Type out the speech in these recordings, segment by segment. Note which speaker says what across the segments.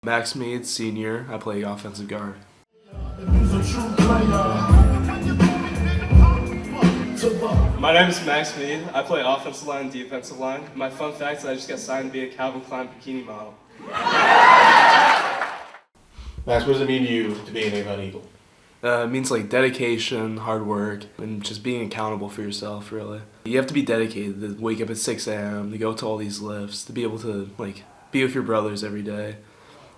Speaker 1: Max Meade, senior. I play offensive guard.
Speaker 2: My name is Max Meade. I play offensive line and defensive line. My fun fact is I just got signed to be a Calvin Klein bikini model.
Speaker 3: Max, what does it mean to you to be an Avon Eagle?
Speaker 1: It means like dedication, hard work, and just being accountable for yourself, really. You have to be dedicated to wake up at 6 a.m., to go to all these lifts, to be able to like be with your brothers every day,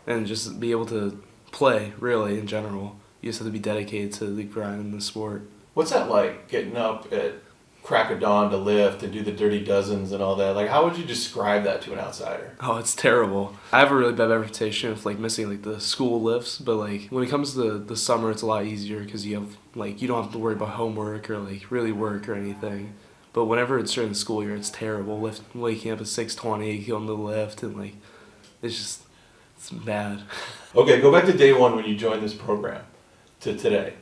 Speaker 1: and just be able to play, really, in general. You just have to be dedicated to the grind in the sport.
Speaker 3: What's that like, getting up at crack of dawn to lift and do the dirty dozens and all that? Like, how would you describe that to an outsider?
Speaker 1: Oh, it's terrible. I have a really bad reputation of like missing like the school lifts, but like when it comes to the summer, it's a lot easier because you don't have to worry about homework or like really work or anything. But whenever it's during the school year, it's terrible. Waking up at 6:20, going to the lift, and like it's bad.
Speaker 3: Okay, go back to day one when you joined this program to today.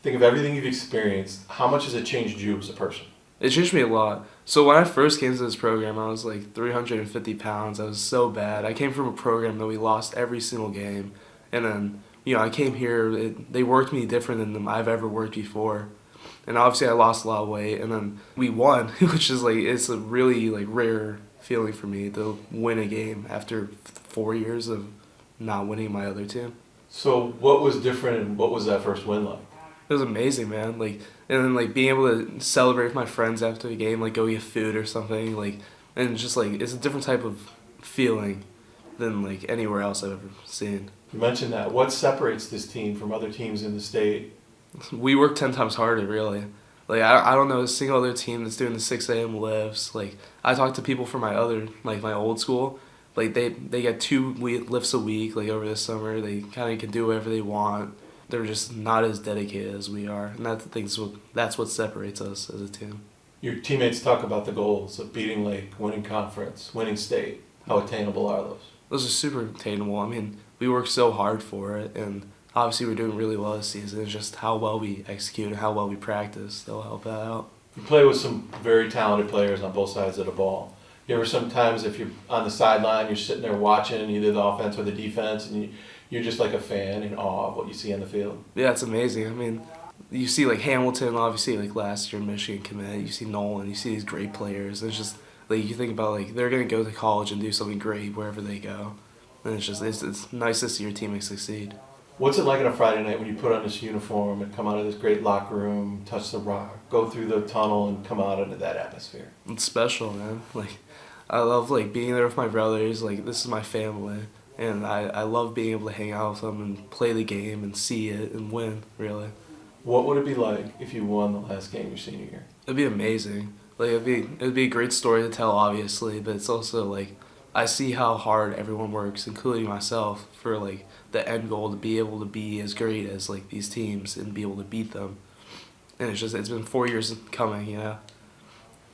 Speaker 3: Think of everything you've experienced. How much has it changed you as a person?
Speaker 1: It changed me a lot. So when I first came to this program, I was like 350 pounds. I was so bad. I came from a program that we lost every single game. And then, I came here, they worked me different than I've ever worked before. And obviously I lost a lot of weight. And then we won, which is like, it's a really like rare feeling for me to win a game after 4 years of not winning my other team.
Speaker 3: So what was different and what was that first win like?
Speaker 1: It was amazing, man. Like, and then like being able to celebrate with my friends after the game, like go get food or something, like, and just like it's a different type of feeling than like anywhere else I've ever seen.
Speaker 3: You mentioned that. What separates this team from other teams in the state?
Speaker 1: We work 10 times harder, really. Like I don't know a single other team that's doing the 6 a.m. lifts. Like I talk to people from my old school. Like they get 2 lifts a week. Like over this summer, they kind of can do whatever they want. They're just not as dedicated as we are, and that's what separates us as a team.
Speaker 3: Your teammates talk about the goals of beating Lake, winning conference, winning state. How attainable are those?
Speaker 1: Those are super attainable. I mean, we work so hard for it, and obviously we're doing really well this season. It's just how well we execute and how well we practice that'll help that out.
Speaker 3: You play with some very talented players on both sides of the ball. You ever sometimes, if you're on the sideline, you're sitting there watching either the offense or the defense, and you're just like a fan in awe of what you see on the field?
Speaker 1: Yeah, it's amazing. I mean, you see like Hamilton, obviously like last year Michigan commit. You see Nolan, you see these great players. It's just like you think about like they're gonna go to college and do something great wherever they go, and it's nice to see your teammates succeed.
Speaker 3: What's it like on a Friday night when you put on this uniform and come out of this great locker room, touch the rock, go through the tunnel, and come out into that atmosphere?
Speaker 1: It's special, man. Like I love like being there with my brothers. Like this is my family. And I love being able to hang out with them and play the game and see it and win, really.
Speaker 3: What would it be like if you won the last game your senior year?
Speaker 1: It'd be amazing. Like it'd be a great story to tell, obviously, but it's also like I see how hard everyone works, including myself, for like the end goal to be able to be as great as like these teams and be able to beat them. And it's been 4 years coming, and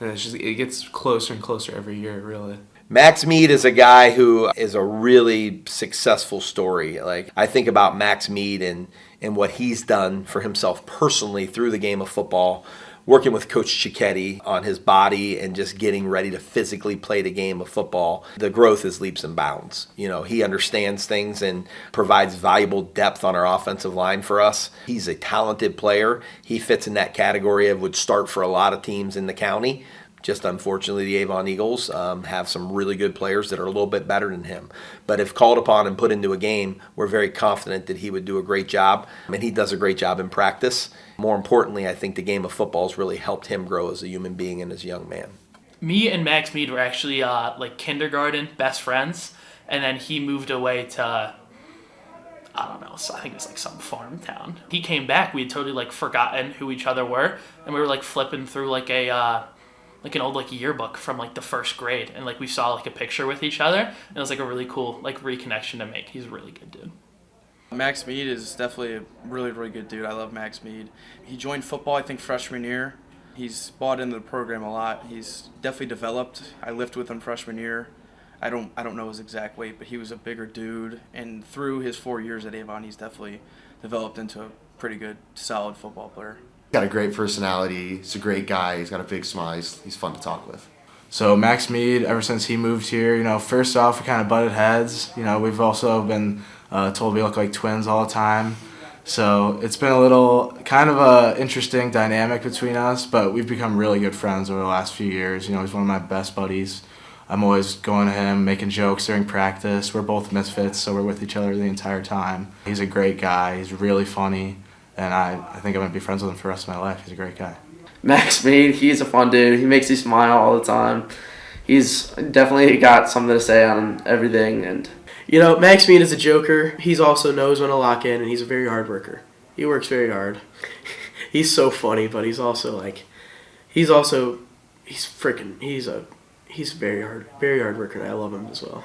Speaker 1: it gets closer and closer every year, really.
Speaker 4: Max Meade is a guy who is a really successful story. Like I think about Max Meade and what he's done for himself personally through the game of football, working with Coach Cicchetti on his body and just getting ready to physically play the game of football. The growth is leaps and bounds. He understands things and provides valuable depth on our offensive line for us. He's a talented player. He fits in that category of would start for a lot of teams in the county. Just unfortunately, the Avon Eagles have some really good players that are a little bit better than him. But if called upon and put into a game, we're very confident that he would do a great job. And he does a great job in practice. More importantly, I think the game of football has really helped him grow as a human being and as a young man.
Speaker 5: Me and Max Meade were actually like kindergarten best friends. And then he moved away to, I don't know, so I think it was like some farm town. He came back. We had totally like forgotten who each other were. And we were like flipping through like an old like yearbook from like the first grade, and like we saw like a picture with each other, and it was like a really cool like reconnection to make. He's a really good dude.
Speaker 2: Max Meade is definitely a really, really good dude. I love Max Meade. He joined football, I think, freshman year. He's bought into the program a lot. He's definitely developed. I lifted with him freshman year. I don't know his exact weight, but he was a bigger dude, and through his 4 years at Avon, he's definitely developed into a pretty good, solid football player.
Speaker 6: Got a great personality. He's a great guy. He's got a big smile. He's fun to talk with.
Speaker 7: So Max Meade, ever since he moved here, first off, we kind of butted heads. We've also been told we look like twins all the time. So it's been a little kind of a interesting dynamic between us, but we've become really good friends over the last few years. You know, he's one of my best buddies. I'm always going to him, making jokes during practice. We're both misfits, so we're with each other the entire time. He's a great guy. He's really funny, and I think I'm going to be friends with him for the rest of my life. He's a great guy.
Speaker 8: Max Meade, he's a fun dude. He makes you smile all the time. He's definitely got something to say on everything, and
Speaker 9: You know, Max Meade is a joker. He's also knows when to lock in, and he's a very hard worker. He works very hard. He's so funny, but he's very hard worker, and I love him as well.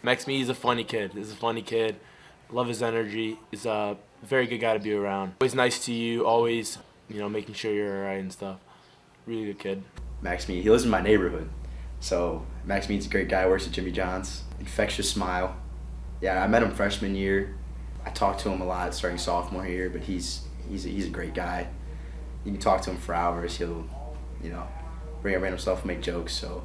Speaker 10: Max Meade is a funny kid. He's a funny kid. Love his energy. He's a very good guy to be around. Always nice to you. Always, making sure you're alright and stuff. Really good kid.
Speaker 11: Max Meade, he lives in my neighborhood. So Max Meade's a great guy. Works at Jimmy John's. Infectious smile. Yeah, I met him freshman year. I talked to him a lot starting sophomore year, but he's a great guy. You can talk to him for hours. He'll, bring around himself and make jokes. So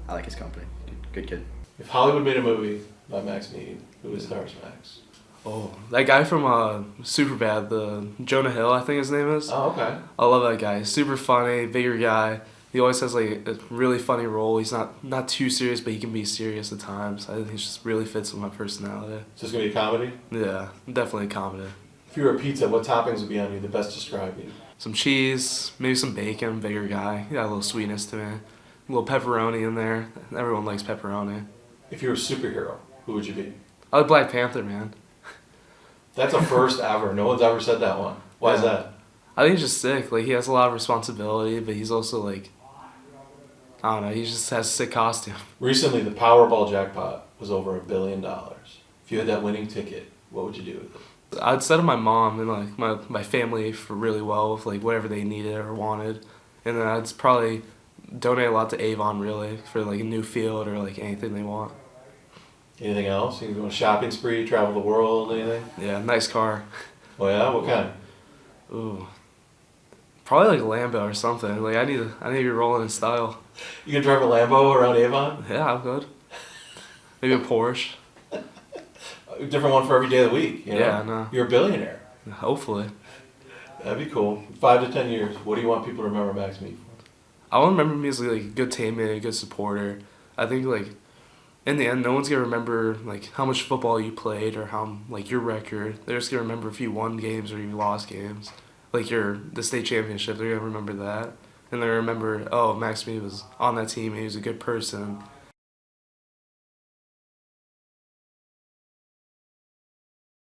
Speaker 11: I like his company. Good kid.
Speaker 3: If Hollywood made a movie about Max Meade, who would stars Max?
Speaker 1: Oh, that guy from Superbad, the Jonah Hill, I think his name is.
Speaker 3: Oh, okay.
Speaker 1: I love that guy. Super funny, bigger guy. He always has like a really funny role. He's not too serious, but he can be serious at times. I think he just really fits with my personality.
Speaker 3: So it's gonna be a comedy?
Speaker 1: Yeah, definitely a comedy.
Speaker 3: If you were a pizza, what toppings would be on you that best describe you?
Speaker 1: Some cheese, maybe some bacon, bigger guy. He got a little sweetness to me. A little pepperoni in there. Everyone likes pepperoni.
Speaker 3: If you were a superhero, who would you be?
Speaker 1: I like Black Panther, man.
Speaker 3: That's a first ever. No one's ever said that one. Why is that?
Speaker 1: I think he's just sick. Like, he has a lot of responsibility, but he's also like, I don't know, he just has a sick costume.
Speaker 3: Recently, the Powerball jackpot was over $1 billion. If you had that winning ticket, what would you do with it?
Speaker 1: I'd set up my mom and like my family for really well with like whatever they needed or wanted, and then I'd probably donate a lot to Avon really for like a new field or like anything they want.
Speaker 3: Anything else? You can go on a shopping spree, travel the world, anything?
Speaker 1: Yeah, nice car.
Speaker 3: Oh yeah, what kind?
Speaker 1: Ooh, probably like a Lambo or something. Like I need to be rolling in style.
Speaker 3: You can drive a Lambo around Avon?
Speaker 1: Yeah, I'm good. Maybe a Porsche.
Speaker 3: A different one for every day of the week. You know?
Speaker 1: Yeah, I know.
Speaker 3: You're a billionaire.
Speaker 1: Hopefully.
Speaker 3: That'd be cool. 5 to 10 years. What do you want people to remember Max Meade for?
Speaker 1: I want to remember me as like a good teammate, a good supporter. I think like in the end, no one's gonna remember like how much football you played or how like your record. They're just gonna remember if you won games or you lost games. Like the state championship, they're gonna remember that, and they're gonna remember, oh, Max Meade was on that team and he was a good person